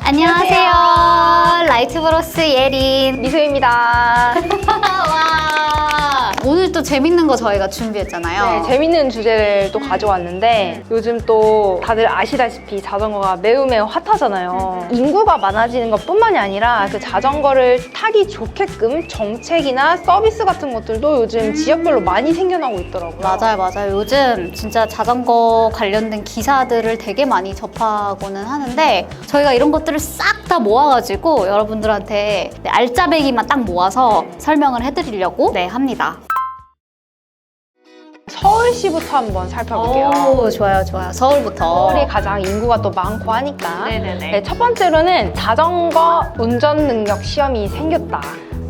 안녕하세요. 라이트브러스 예린 미수입니다. 와, 오늘 또 재밌는 거 저희가 준비했잖아요. 네, 재밌는 주제를 또 가져왔는데 요즘 또 다들 아시다시피 자전거가 매우 핫하잖아요. 인구가 많아지는 것뿐만이 아니라 그 자전거를 타기 좋게끔 정책이나 서비스 같은 것들도 요즘 지역별로 많이 생겨나고 있더라고요. 맞아요. 요즘 진짜 자전거 관련된 기사들을 되게 많이 접하고는 하는데 저희가 이런 것들을 싹 다 모아가지고 여러분들한테 알짜배기만 딱 모아서 설명을 해드리려고 합니다. 서울시부터 한번 살펴볼게요. 오, 좋아요. 서울부터. 서울이 가장 인구가 또 많고 하니까. 네네네. 네, 첫 번째로는 자전거 운전 능력 시험이 생겼다.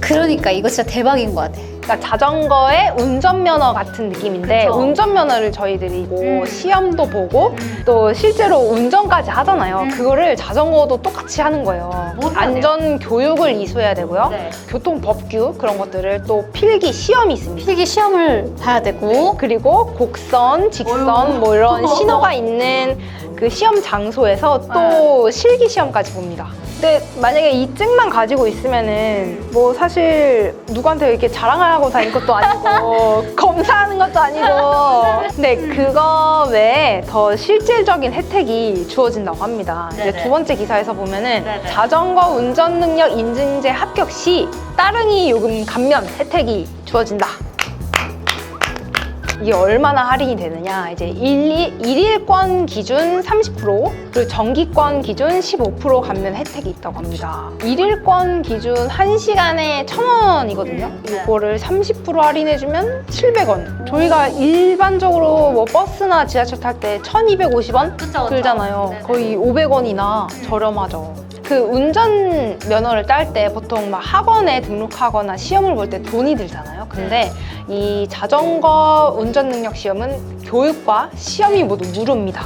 그러니까 이거 진짜 대박인 것 같아. 그러니까 자전거의 운전면허 같은 느낌인데 그쵸. 운전면허를 저희들이 시험도 보고 또 실제로 운전까지 하잖아요. 그거를 자전거도 똑같이 하는 거예요. 뭐 해야 돼요? 안전 교육을 이수해야 되고요. 네. 교통법규 그런 것들을 또 필기 시험이 있습니다. 필기 시험을 봐야 되고 그리고 곡선, 직선 뭐 이런 신호가 있는 그 시험 장소에서 또 실기 시험까지 봅니다. 근데 만약에 이 증만 가지고 있으면은 뭐 사실 누구한테 이렇게 자랑하고 다닐 것도 아니고 검사하는 것도 아니고 근데 그거 외에 더 실질적인 혜택이 주어진다고 합니다. 이제 네네. 두 번째 기사에서 보면은 네네. 자전거 운전 능력 인증제 합격 시 따릉이 요금 감면 혜택이 주어진다. 이게 얼마나 할인이 되느냐 이제 일일권 기준 30% 그리고 정기권 기준 15% 감면 혜택이 있다고 합니다. 일일권 기준 1시간에 1,000원이거든요. 네. 이거를 30% 할인해주면 700원. 저희가 일반적으로 뭐 버스나 지하철 탈 때 1,250원 그쵸. 들잖아요. 네네. 거의 500원이나 저렴하죠. 그 운전 면허를 딸 때 보통 막 학원에 등록하거나 시험을 볼 때 돈이 들잖아요. 근데 이 자전거 운전 능력 시험은 교육과 시험이 모두 무료입니다.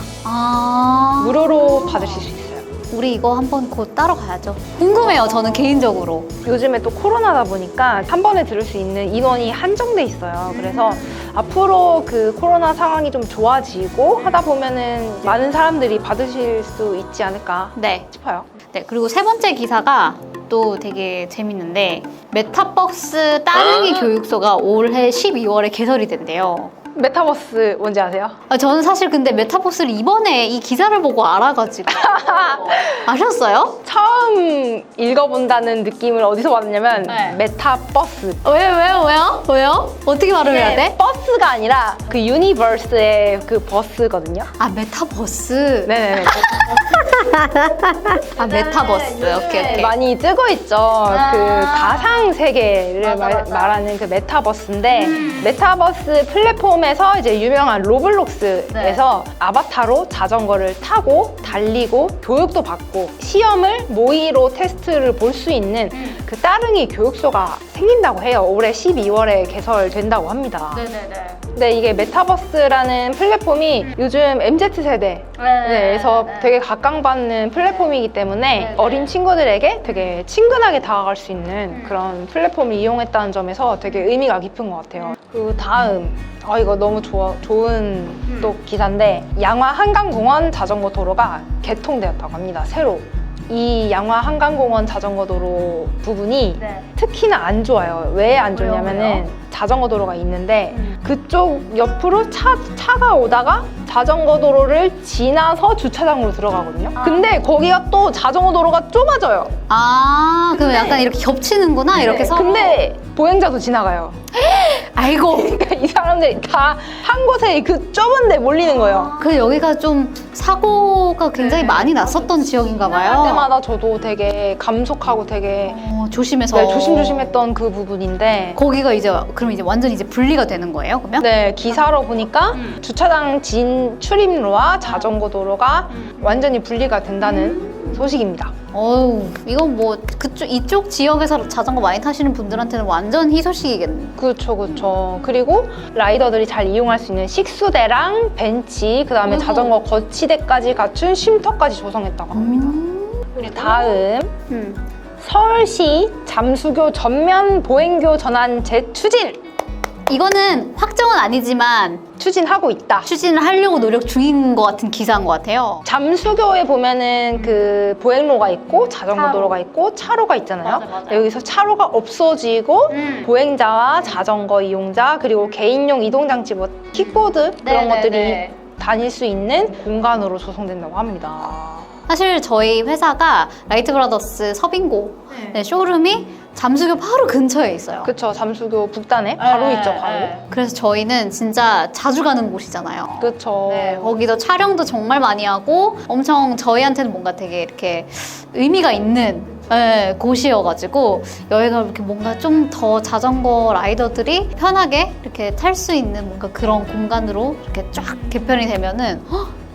무료로 받으실 수 있어요. 우리 이거 한번 곧 따러 가야죠. 궁금해요, 저는 개인적으로. 요즘에 또 코로나다 보니까 한 번에 들을 수 있는 인원이 한정돼 있어요. 그래서 앞으로 그 코로나 상황이 좀 좋아지고 하다 보면은 많은 사람들이 받으실 수 있지 않을까 네. 싶어요. 네, 그리고 세 번째 기사가 또 되게 재밌는데 메타버스 따릉이 교육소가 올해 12월에 개설이 된대요. 메타버스 뭔지 아세요? 저는 사실 근데 메타버스를 이번에 이 기사를 보고 알아가지고 아셨어요? 처음 읽어본다는 느낌을 어디서 받았냐면 네. 메타버스. 왜요? 어떻게 발음해야 돼? 버스가 아니라 그 유니버스의 그 버스거든요. 아, 메타버스. 네네네. 아, 메타버스. 오케이. 많이 뜨고 있죠. 그 가상 세계를 말하는 그 메타버스인데 메타버스 플랫폼에서 이제 유명한 로블록스에서 아바타로 자전거를 타고 달리고 교육도 받고 시험을 모의로 테스트를 볼 수 있는 그 따릉이 교육소가 생긴다고 해요. 올해 12월에 개설된다고 합니다. 네네네. 근데 이게 메타버스라는 플랫폼이 요즘 MZ세대에서 되게 각광받는 플랫폼이기 때문에 어린 친구들에게 되게 친근하게 다가갈 수 있는 그런 플랫폼을 이용했다는 점에서 되게 의미가 깊은 것 같아요. 그 다음 이거 너무 좋은 또 기사인데 양화 한강공원 자전거 도로가 개통되었다고 합니다. 새로. 이 양화 한강공원 자전거 도로 부분이 특히나 안 좋아요. 왜 안 좋냐면은 자전거 도로가 있는데 그쪽 옆으로 차가 오다가 자전거 도로를 지나서 주차장으로 들어가거든요. 근데 거기가 또 자전거 도로가 좁아져요. 그럼 약간 이렇게 겹치는구나, 이렇게 서로. 근데 보행자도 지나가요. 아이고. 그러니까 이 사람들이 다 한 곳에 그 좁은 데 몰리는 거예요. 그 여기가 좀 사고가 굉장히 많이 났었던 지역인가 봐요. 그때마다 저도 되게 감속하고 되게 조심해서. 조심조심했던 그 부분인데 거기가 이제 그럼 이제 완전 이제 분리가 되는 거예요, 그러면? 네, 기사로 보니까 주차장 진 출입로와 자전거 도로가 완전히 분리가 된다는 소식입니다. 이건 뭐 이쪽 지역에서 자전거 많이 타시는 분들한테는 완전 희소식이겠네. 그렇죠. 그리고 라이더들이 잘 이용할 수 있는 식수대랑 벤치, 그 다음에 자전거 거치대까지 갖춘 쉼터까지 조성했다고 합니다. 그리고 다음 서울시 잠수교 전면 보행교 전환 재추진. 이거는 확정은 아니지만 추진하고 있다. 추진을 하려고 노력 중인 것 같은 기사인 것 같아요. 잠수교에 보면은 그 보행로가 있고 자전거 차로. 도로가 있고 차로가 있잖아요. 맞아, 맞아. 근데 여기서 차로가 없어지고 보행자와 자전거 이용자 그리고 개인용 이동장치 뭐 킥보드 그런 네네네. 것들이 다닐 수 있는 공간으로 조성된다고 합니다. 사실 저희 회사가 라이트 브라더스 서빙고 네, 쇼룸이 잠수교 바로 근처에 있어요. 그쵸, 잠수교 북단에 바로 있죠, 바로. 그래서 저희는 진짜 자주 가는 곳이잖아요. 그쵸. 네, 거기서 촬영도 정말 많이 하고 엄청 저희한테는 뭔가 되게 이렇게 의미가 있는 네, 곳이어가지고 여기가 이렇게 뭔가 좀 더 자전거 라이더들이 편하게 이렇게 탈 수 있는 뭔가 그런 공간으로 이렇게 쫙 개편이 되면은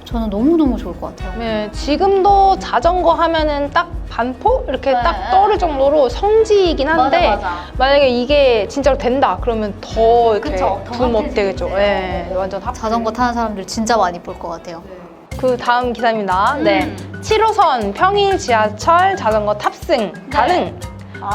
저는 너무너무 좋을 것 같아요. 네, 지금도 자전거 하면은 딱 반포? 이렇게 네, 딱 떠오를 정도로 성지이긴 한데 만약에 이게 진짜로 된다 그러면 더 이렇게 그쵸, 더 붐업 되겠죠. 핫해지겠네요. 네, 완전 핫. 자전거 타는 사람들 진짜 많이 볼 것 같아요. 그 다음 기사입니다. 네, 7호선 평일 지하철 자전거 탑승 가능.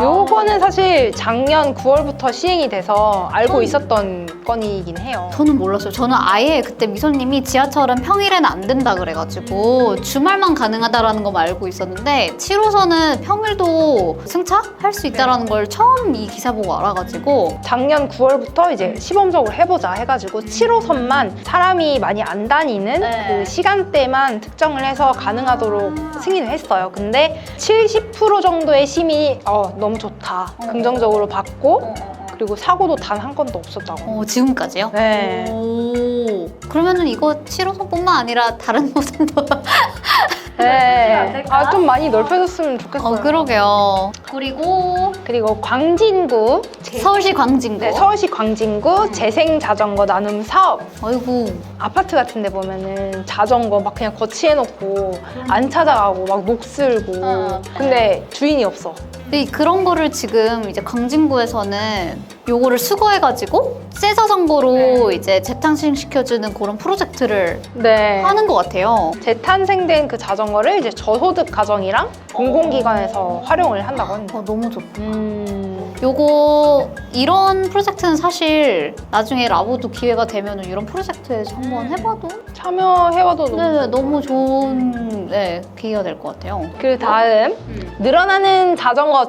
요거는 사실 작년 9월부터 시행이 돼서 알고 있었던 건이긴 해요. 저는 몰랐어요. 저는 아예 그때 미소님이 지하철은 평일에는 안 된다 그래가지고 주말만 가능하다라는 거 알고 있었는데 7호선은 평일도 승차할 수 있다라는 걸 처음 이 기사 보고 알아가지고 작년 9월부터 이제 시범적으로 해보자 해가지고 7호선만 사람이 많이 안 다니는 네. 그 시간대만 특정을 해서 가능하도록 승인을 했어요. 근데 70% 정도의 시민이 너무 좋다, 긍정적으로 받고 그리고 사고도 단 한 건도 없었다고. 지금까지요? 네. 오, 그러면은 이거 7호선뿐만 아니라 다른 노선도 네. 좀 많이 넓혀졌으면 좋겠어요. 그러게요. 그리고 광진구 서울시 광진구. 네, 서울시 광진구 재생 자전거 나눔 사업. 아이고. 아파트 같은 데 보면은 자전거 막 그냥 거치해놓고 안 찾아가고 막 녹슬고 근데 주인이 없어. 근데 그런 거를 지금 이제 광진구에서는 요거를 수거해가지고 새 자전거로 이제 재탄생시켜주는 그런 프로젝트를 네. 하는 것 같아요. 재탄생된 그 자전거를 이제 저소득 가정이랑 공공기관에서 활용을 한다고 합니다. 너무 좋다. 요거 이런 프로젝트는 사실 나중에 라보도 기회가 되면 이런 프로젝트에서 한번 해봐도 참여해봐도 너무 네, 너무 좋은 기회가 될 것 같아요. 그 다음 늘어나는 자전거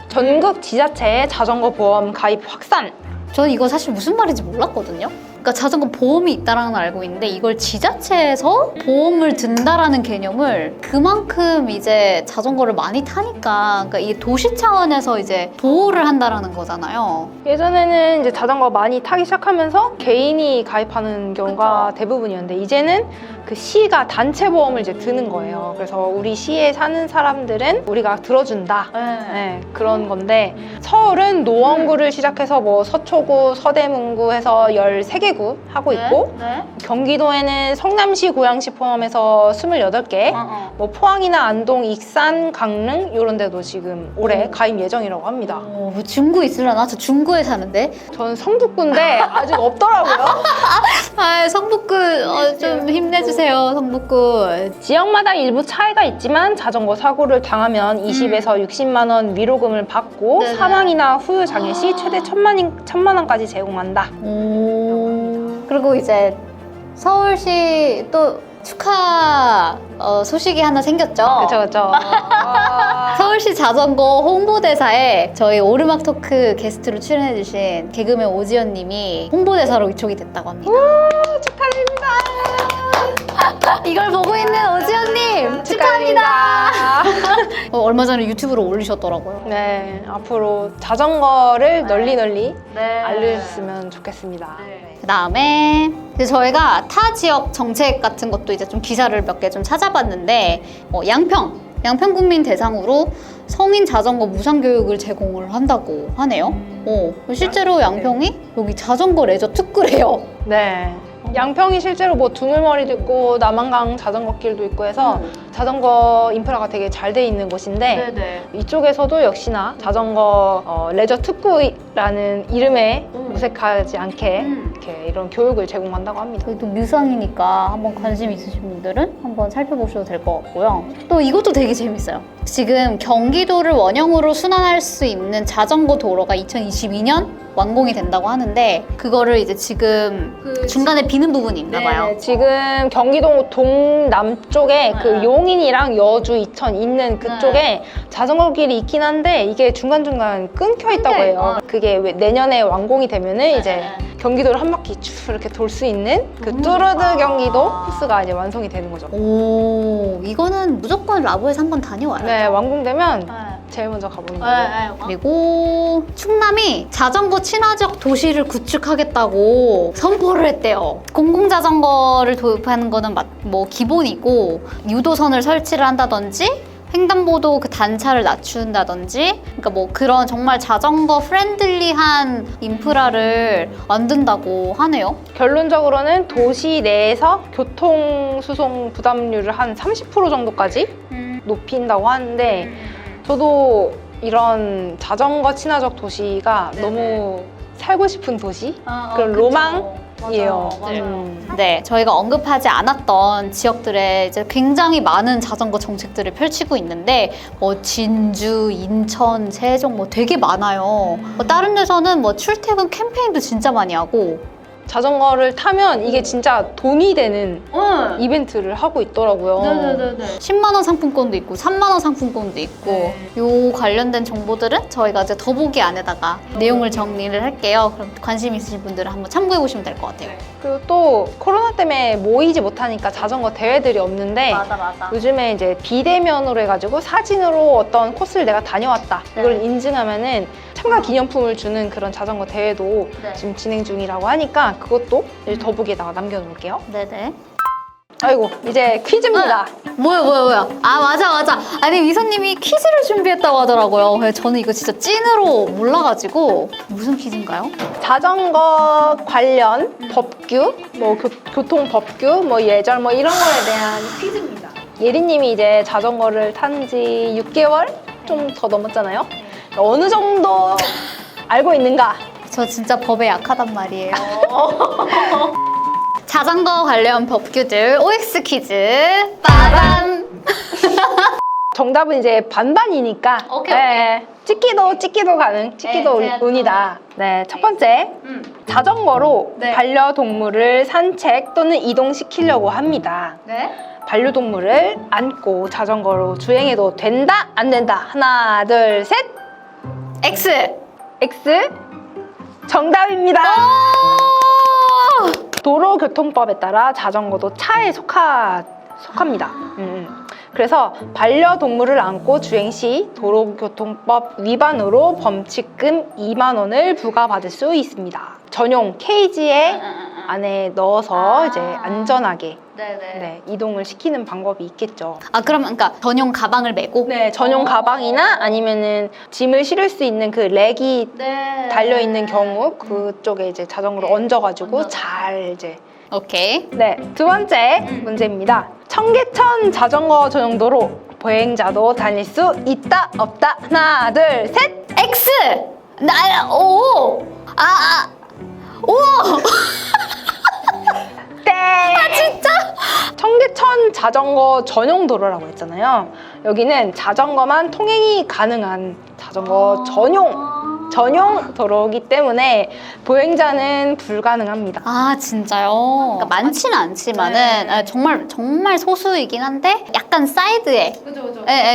전국 지자체의 자전거 보험 가입 확산. 저는 이거 사실 무슨 말인지 몰랐거든요. 그러니까 자전거 보험이 있다라는 걸 알고 있는데 이걸 지자체에서 보험을 든다라는 개념을 그만큼 이제 자전거를 많이 타니까 그러니까 이 도시 차원에서 이제 보호를 한다라는 거잖아요. 예전에는 이제 자전거 많이 타기 시작하면서 개인이 가입하는 경우가 대부분이었는데 이제는 그 시가 단체 보험을 이제 드는 거예요. 그래서 우리 시에 사는 사람들은 우리가 들어준다. 네, 그런 건데 서울은 노원구를 시작해서 뭐 서초구, 서대문구 해서 13개 구 하고 있고 경기도에는 성남시, 고양시 포함해서 28개 뭐 포항이나 안동, 익산, 강릉 이런 데도 지금 올해 가입 예정이라고 합니다. 뭐 중구 있으려나? 저 중구에 사는데. 저는 성북구인데 아직 없더라고요. 성북구 좀 힘내주세요, 성북구. 지역마다 일부 차이가 있지만 자전거 사고를 당하면 20에서 60만 원 위로금을 받고 네네. 사망이나 후유 장애 시 최대 1,000만 원까지 제공한다. 그리고 이제 서울시 또 축하 소식이 하나 생겼죠. 그쵸. 서울시 자전거 홍보대사에 저희 오르막 토크 게스트로 출연해주신 개그맨 오지연 님이 홍보대사로 위촉이 됐다고 합니다. 축하드립니다. 이걸 보고 있는 오지연 님 축하합니다. 얼마 전에 유튜브로 올리셨더라고요. 네, 앞으로 자전거를 널리 알려주셨으면 좋겠습니다. 그 다음에 저희가 타 지역 정책 같은 것도 이제 좀 기사를 몇 개 좀 찾아봤는데 양평 국민 대상으로 성인 자전거 무상 교육을 제공을 한다고 하네요. 실제로 양평이 여기 자전거 레저 특구래요. 네. 양평이 실제로 뭐 두물머리도 있고 남한강 자전거길도 있고 해서 자전거 인프라가 되게 잘 돼 있는 곳인데 이쪽에서도 역시나 자전거 레저 특구라는 이름에 무색하지 않게 이렇게 이런 교육을 제공한다고 합니다. 저희도 뮤상이니까 한번 관심 있으신 분들은 한번 살펴보셔도 될 것 같고요. 또 이것도 되게 재밌어요. 지금 경기도를 원형으로 순환할 수 있는 자전거 도로가 2022년 완공이 된다고 하는데 그거를 이제 지금 중간에 비는 부분이 있나 봐요. 네, 지금 경기도 동남쪽에 그 용인이랑 여주, 이천 있는 그쪽에 자전거 길이 있긴 한데 이게 중간중간 끊겨 있다고 해요. 그게 왜 내년에 완공이 되면은 이제 경기도를 한 바퀴 쭉 이렇게 돌 수 있는 그 뚜르드 경기도 코스가 이제 완성이 되는 거죠. 오, 이거는 무조건 라보에서 한번 다녀와요. 네, 완공되면 제일 먼저 가보는 거예요. 그리고 충남이 자전거 친화적 도시를 구축하겠다고 선포를 했대요. 공공자전거를 도입하는 거는 뭐 기본이고 유도선을 설치를 한다든지 횡단보도 그 단차를 낮춘다든지 그러니까 뭐 그런 정말 자전거 프렌들리한 인프라를 만든다고 하네요. 결론적으로는 도시 내에서 교통수송 부담률을 한 30% 정도까지 높인다고 하는데 저도 이런 자전거 친화적 도시가 너무 살고 싶은 도시? 그런 로망이에요. 네, 저희가 언급하지 않았던 지역들에 이제 굉장히 많은 자전거 정책들을 펼치고 있는데 뭐 진주, 인천, 세종 뭐 되게 많아요. 뭐 다른 데서는 뭐 출퇴근 캠페인도 진짜 많이 하고 자전거를 타면 이게 진짜 돈이 되는 이벤트를 하고 있더라고요. 10만 원 상품권도 있고 3만 원 상품권도 있고 요 관련된 정보들은 저희가 이제 더보기 안에다가 내용을 정리를 할게요. 그럼 관심 있으신 분들은 한번 참고해 보시면 될 것 같아요. 그리고 또 코로나 때문에 모이지 못하니까 자전거 대회들이 없는데 맞아. 요즘에 이제 비대면으로 해가지고 사진으로 어떤 코스를 내가 다녀왔다 이걸 인증하면은 참가 기념품을 주는 그런 자전거 대회도 지금 진행 중이라고 하니까 그것도 이제 더보기에다가 남겨놓을게요. 네네. 아이고 이제 퀴즈입니다. 뭐야. 아, 맞아. 아니, 위선님이 퀴즈를 준비했다고 하더라고요. 그래서 저는 이거 진짜 찐으로 몰라가지고. 무슨 퀴즈인가요? 자전거 관련 법규, 뭐 교통 법규, 뭐 예절 뭐 이런 거에 대한 퀴즈입니다. 예리님이 이제 자전거를 탄 지 6개월 좀 더 넘었잖아요. 어느 정도 알고 있는가? 저 진짜 법에 약하단 말이에요. 자전거 관련 법규들 OX 퀴즈 빠밤. 정답은 이제 반반이니까 오케이. 찍기도 가능, 찍기도 네, 운이다. 네, 첫 번째 자전거로 반려동물을 산책 또는 이동시키려고 합니다. 네. 반려동물을 안고 자전거로 주행해도 된다? 안 된다? 하나, 둘, 셋! X. X 정답입니다. 도로교통법에 따라 자전거도 차에 속합니다. 그래서 반려동물을 안고 주행 시 도로교통법 위반으로 범칙금 2만 원을 부과받을 수 있습니다. 전용 케이지에 안에 넣어서 이제 안전하게 이동을 시키는 방법이 있겠죠. 아, 그러면 그러니까 전용 가방을 메고? 네, 전용 가방이나 아니면은 짐을 실을 수 있는 그 렉이 달려 있는 경우 그쪽에 이제 자전거를 얹어가지고 잘 이제. 오케이. 네, 두 번째 문제입니다. 청계천 자전거 전용도로 보행자도 다닐 수 있다 없다? 하나, 둘, 셋. X. 오. 땡! 아, 진짜? 청계천 자전거 전용 도로라고 했잖아요. 여기는 자전거만 통행이 가능한 자전거 전용 도로이기 때문에 보행자는 불가능합니다. 아, 진짜요? 그러니까 많지는 않지만은 정말 소수이긴 한데 약간 사이드에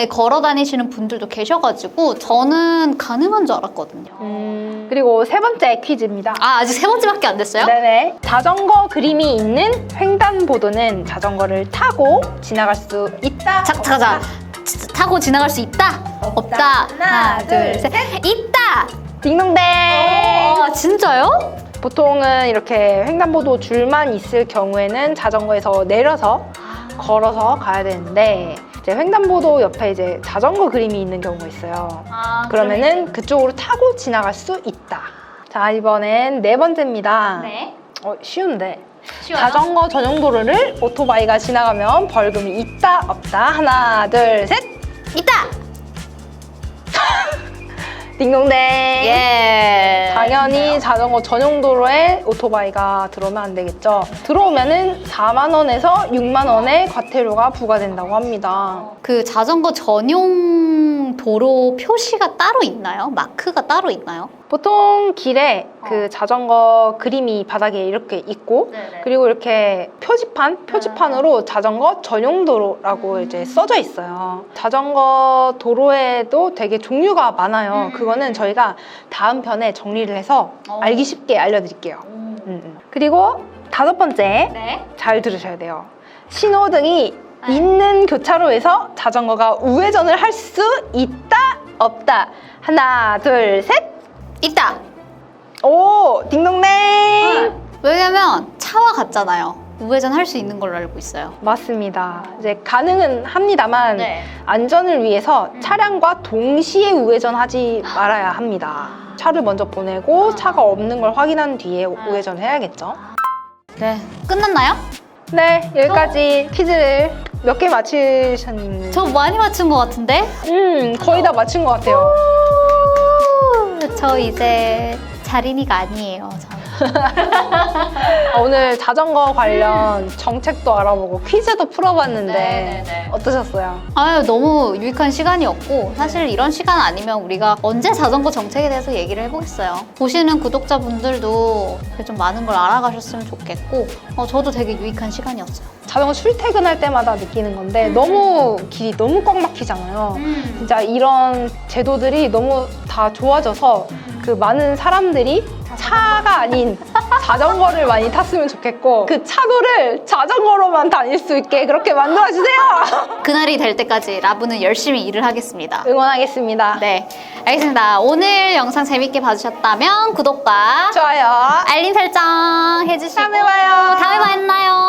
걸어 다니시는 분들도 계셔가지고 저는 가능한 줄 알았거든요. 그리고 세 번째 퀴즈입니다. 아, 아직 세 번째밖에 안 됐어요? 네네. 자전거 그림이 있는 횡단보도는 자전거를 타고 지나갈 수 있다. 잠깐. 타고 지나갈 수 있다? 없다. 하나, 둘, 셋. 있다. 딩동댕. 진짜요? 보통은 이렇게 횡단보도 줄만 있을 경우에는 자전거에서 내려서 걸어서 가야 되는데 이제 횡단보도 옆에 이제 자전거 그림이 있는 경우가 있어요. 그러면은 그쪽으로 타고 지나갈 수 있다. 자, 이번엔 네 번째입니다. 네. 쉬운데. 쉬워요? 자전거 전용 도로를 오토바이가 지나가면 벌금이 있다 없다? 하나, 둘, 셋. 있다. 딩동댕. 예. 당연히 자전거 전용 도로에 오토바이가 들어오면 안 되겠죠. 들어오면은 4만 원에서 6만 원의 과태료가 부과된다고 합니다. 그 자전거 전용 도로 표시가 따로 있나요? 마크가 따로 있나요? 보통 길에 그 자전거 그림이 바닥에 이렇게 있고 그리고 이렇게 표지판으로 자전거 전용 도로라고 이제 써져 있어요. 자전거 도로에도 되게 종류가 많아요. 그거는 저희가 다음 편에 정리를 해서 알기 쉽게 알려드릴게요. 그리고 5번째 네. 잘 들으셔야 돼요. 신호등이 있는 교차로에서 자전거가 우회전을 할 수 있다 없다. 하나 둘 셋. 있다. 오 딩동댕. 왜냐면 차와 같잖아요. 우회전 할 수 있는 걸로 알고 있어요. 맞습니다. 이제 가능은 합니다만 네. 안전을 위해서 차량과 동시에 우회전하지 말아야 합니다. 차를 먼저 보내고 차가 없는 걸 확인한 뒤에 우회전을 해야겠죠. 네. 끝났나요? 네, 여기까지 퀴즈를 몇 개 맞히셨는지. 저 많이 맞춘 것 같은데? 거의 다 맞춘 것 같아요. 저 이제 자린이가 아니에요. 오늘 자전거 관련 정책도 알아보고 퀴즈도 풀어봤는데 네네네. 어떠셨어요? 아유, 너무 유익한 시간이었고 사실 이런 시간 아니면 우리가 언제 자전거 정책에 대해서 얘기를 해보겠어요. 보시는 구독자분들도 좀 많은 걸 알아가셨으면 좋겠고 저도 되게 유익한 시간이었어요. 자전거 출퇴근할 때마다 느끼는 건데 너무 길이 너무 꽉 막히잖아요. 진짜 이런 제도들이 너무 다 좋아져서 그 많은 사람들이 차가 아닌 자전거를 많이 탔으면 좋겠고 그 차도를 자전거로만 다닐 수 있게 그렇게 만들어주세요. 그날이 될 때까지 라부는 열심히 일을 하겠습니다. 응원하겠습니다. 네, 알겠습니다. 오늘 영상 재밌게 봐주셨다면 구독과 좋아요. 알림 설정 해주시고 다음에 봐요. 다음에 만나요.